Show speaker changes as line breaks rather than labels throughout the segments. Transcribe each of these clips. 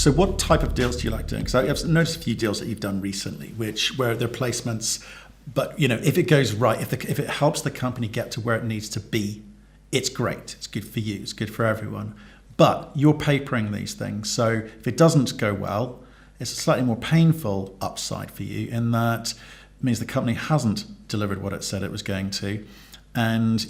So what type of deals do you like doing? Because I've noticed a few deals that you've done recently, where they're placements, but if it goes right, if it helps the company get to where it needs to be, it's great. It's good for you. It's good for everyone. But you're papering these things, so if it doesn't go well, it's a slightly more painful upside for you in that it means the company hasn't delivered what it said it was going to, and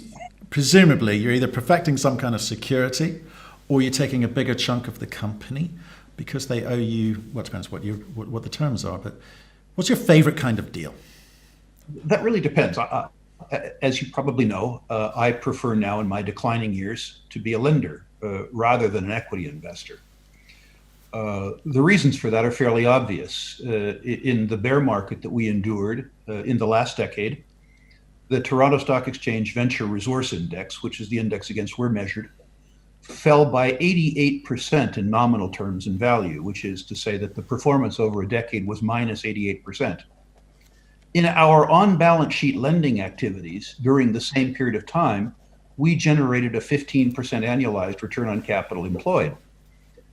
presumably you're either perfecting some kind of security or you're taking a bigger chunk of the company because they owe you. Well, it depends what the terms are, but what's your favorite kind of deal?
That really depends. As you probably know, I prefer now in my declining years to be a lender rather than an equity investor. The reasons for that are fairly obvious. In the bear market that we endured in the last decade, the Toronto Stock Exchange Venture Resource Index, which is the index against we're measured, fell by 88% in nominal terms in value, which is to say that the performance over a decade was minus 88%. In our on-balance sheet lending activities during the same period of time, we generated a 15% annualized return on capital employed.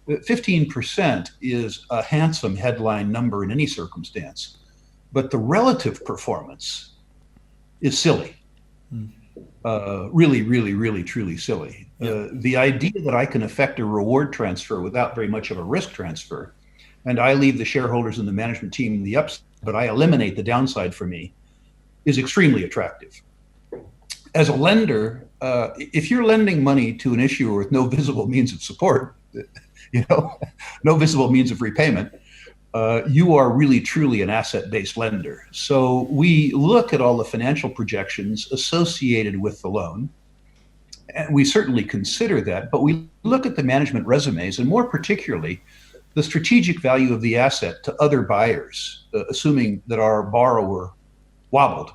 15% is a handsome headline number in any circumstance, but the relative performance is silly. Really, really, really, truly silly. The idea that I can effect a reward transfer without very much of a risk transfer, and I leave the shareholders and the management team the upside, but I eliminate the downside for me, is extremely attractive. As a lender, if you're lending money to an issuer with no visible means of support, no visible means of repayment, you are really truly an asset-based lender. So we look at all the financial projections associated with the loan, and we certainly consider that, but we look at the management resumes, and more particularly, the strategic value of the asset to other buyers, assuming that our borrower wobbled.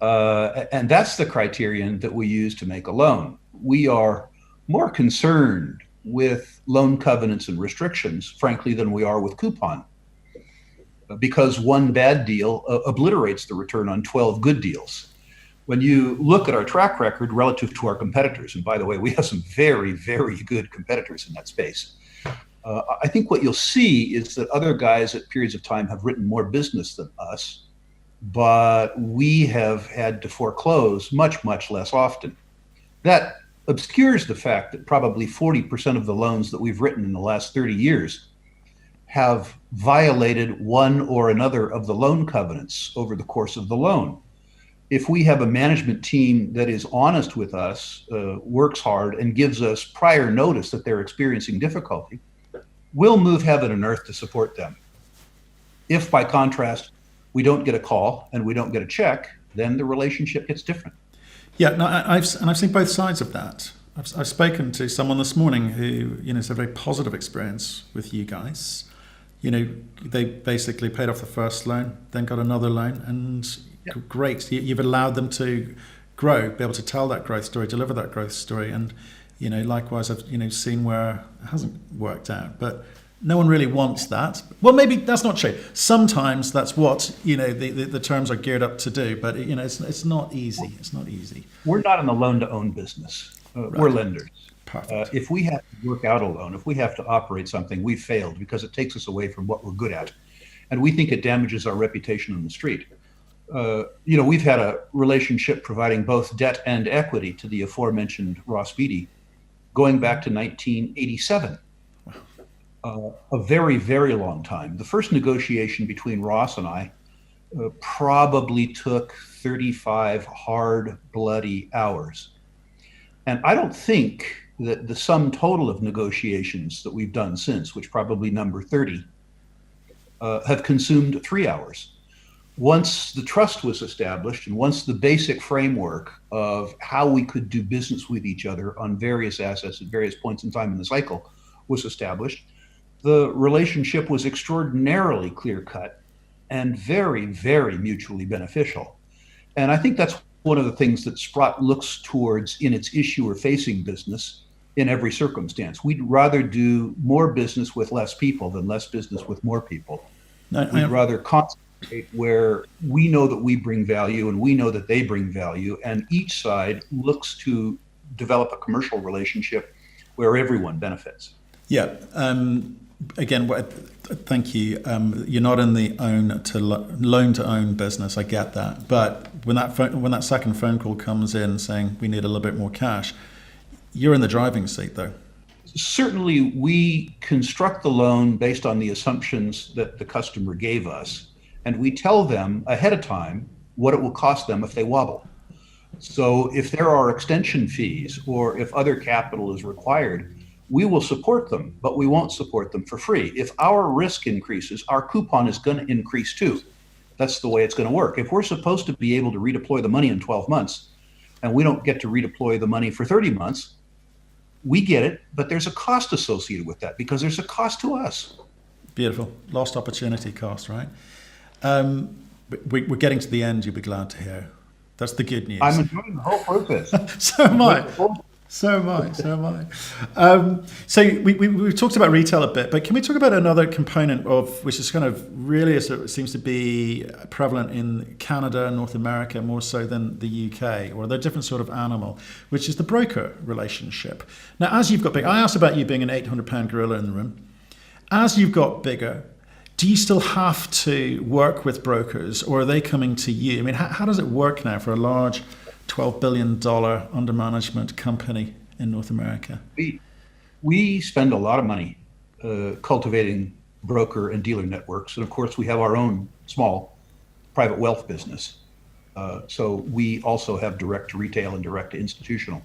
And that's the criterion that we use to make a loan. We are more concerned with loan covenants and restrictions, frankly, than we are with coupon, because one bad deal obliterates the return on 12 good deals. When you look at our track record relative to our competitors, and by the way, we have some very, very good competitors in that space, I think what you'll see is that other guys at periods of time have written more business than us, but we have had to foreclose much, much less often. That obscures the fact that probably 40% of the loans that we've written in the last 30 years have violated one or another of the loan covenants over the course of the loan. If we have a management team that is honest with us, works hard, and gives us prior notice that they're experiencing difficulty, we'll move heaven and earth to support them. If, by contrast, we don't get a call and we don't get a check, then the relationship gets different.
Yeah, no, I've seen both sides of that. I've spoken to someone this morning who has a very positive experience with you guys. They basically paid off the first loan, then got another loan, and great. You've allowed them to grow, be able to tell that growth story, deliver that growth story, and likewise, I've seen where it hasn't worked out, but no one really wants that. Well, maybe that's not true. Sometimes that's what the terms are geared up to do, but it's not easy. It's not easy.
We're not in the loan-to-own business.
Right.
We're lenders.
Perfect.
If we have to work out a loan, if we have to operate something, we've failed because it takes us away from what we're good at, and we think it damages our reputation on the street. We've had a relationship providing both debt and equity to the aforementioned Ross Beatty going back to 1987. A very, very long time. The first negotiation between Ross and I probably took 35 hard, bloody hours. And I don't think that the sum total of negotiations that we've done since, which probably number 30, have consumed 3 hours. Once the trust was established and once the basic framework of how we could do business with each other on various assets at various points in time in the cycle was established, the relationship was extraordinarily clear-cut and very, very mutually beneficial. And I think that's one of the things that Sprott looks towards in its issuer-facing business in every circumstance. We'd rather do more business with less people than less business with more people. We'd rather concentrate where we know that we bring value and we know that they bring value, and each side looks to develop a commercial relationship where everyone benefits.
Yeah. Again, thank you. You're not in the loan to own business. I get that, but when that second phone call comes in saying we need a little bit more cash, you're in the driving seat, though.
Certainly, we construct the loan based on the assumptions that the customer gave us, and we tell them ahead of time what it will cost them if they wobble. So if there are extension fees or if other capital is required, we will support them, but we won't support them for free. If our risk increases, our coupon is going to increase too. That's the way it's going to work. If we're supposed to be able to redeploy the money in 12 months and we don't get to redeploy the money for 30 months, we get it, but there's a cost associated with that because there's a cost to us.
Beautiful. Lost opportunity cost, right? We're getting to the end, you'll be glad to hear. That's the good news.
I'm enjoying the whole process.
So am I. So am I. So we've talked about retail a bit, but can we talk about another component of which is kind of really it seems to be prevalent in Canada, North America, more so than the UK, or they're a different sort of animal, which is the broker relationship. Now, as you've got big, I asked about you being an 800-pound gorilla in the room. As you've got bigger, do you still have to work with brokers, or are they coming to you? I mean, how does it work now for a large $12 billion under management company in North America?
We spend a lot of money cultivating broker and dealer networks. And of course, we have our own small private wealth business. So we also have direct to retail and direct to institutional.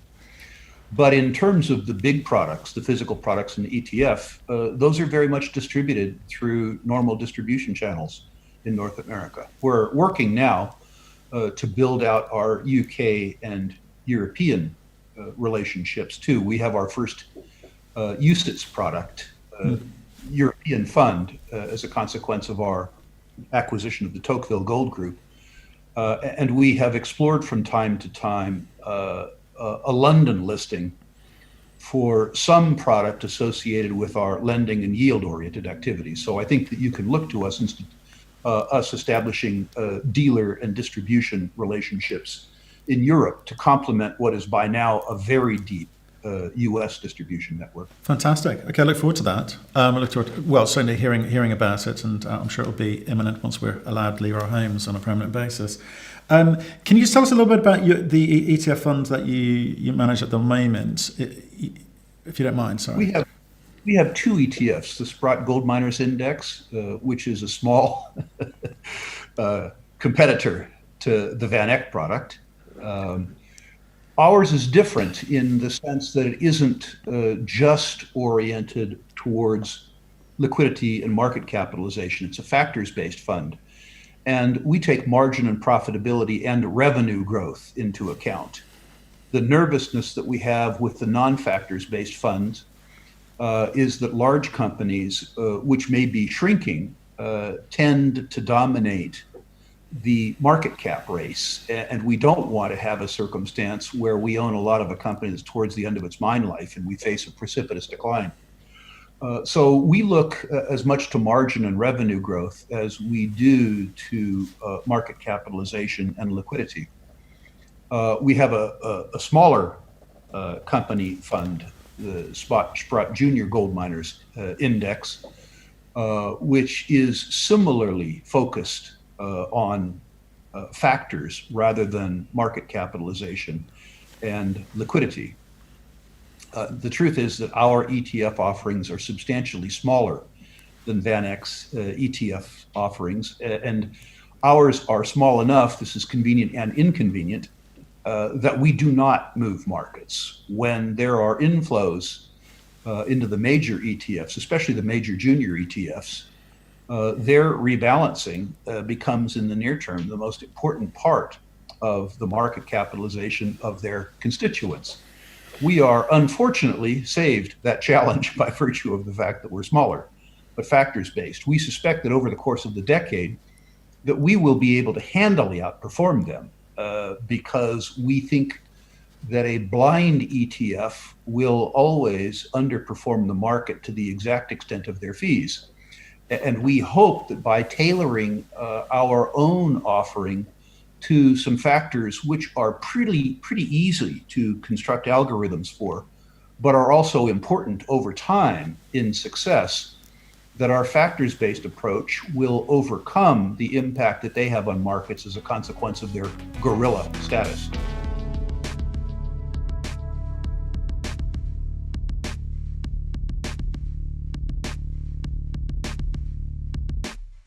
But in terms of the big products, the physical products and the ETF, those are very much distributed through normal distribution channels in North America. We're working now to build out our UK and European relationships too. We have our first UCITS product, European fund, as a consequence of our acquisition of the Tocqueville Gold Group. And we have explored from time to time a London listing for some product associated with our lending and yield-oriented activities. So I think that you can look to us establishing dealer and distribution relationships in Europe to complement what is by now a very deep U.S. distribution network.
Fantastic. Okay, I look forward to that. I look forward to, certainly hearing about it, and I'm sure it will be imminent once we're allowed to leave our homes on a permanent basis. Can you just tell us a little bit about the ETF funds that you manage at the moment, if you don't mind? Sorry.
We have two ETFs, the Sprott Gold Miners Index, which is a small competitor to the Van Eck product. Ours is different in the sense that it isn't just oriented towards liquidity and market capitalization. It's a factors-based fund. And we take margin and profitability and revenue growth into account. The nervousness that we have with the non-factors based funds is that large companies, which may be shrinking, tend to dominate the market cap race. And we don't want to have a circumstance where we own a lot of a company that's towards the end of its mine life and we face a precipitous decline. So we look as much to margin and revenue growth as we do to market capitalization and liquidity. We have a smaller company fund, the Sprott Junior Gold Miners Index, which is similarly focused on factors rather than market capitalization and liquidity. The truth is that our ETF offerings are substantially smaller than Van Eck's ETF offerings, and ours are small enough, this is convenient and inconvenient, that we do not move markets. When there are inflows into the major ETFs, especially the major junior ETFs, their rebalancing becomes in the near term the most important part of the market capitalization of their constituents. We are unfortunately saved that challenge by virtue of the fact that we're smaller, but factors-based. We suspect that over the course of the decade that we will be able to handily outperform them because we think that a blind ETF will always underperform the market to the exact extent of their fees. And we hope that by tailoring our own offering to some factors which are pretty easy to construct algorithms for, but are also important over time in success, that our factors-based approach will overcome the impact that they have on markets as a consequence of their gorilla status.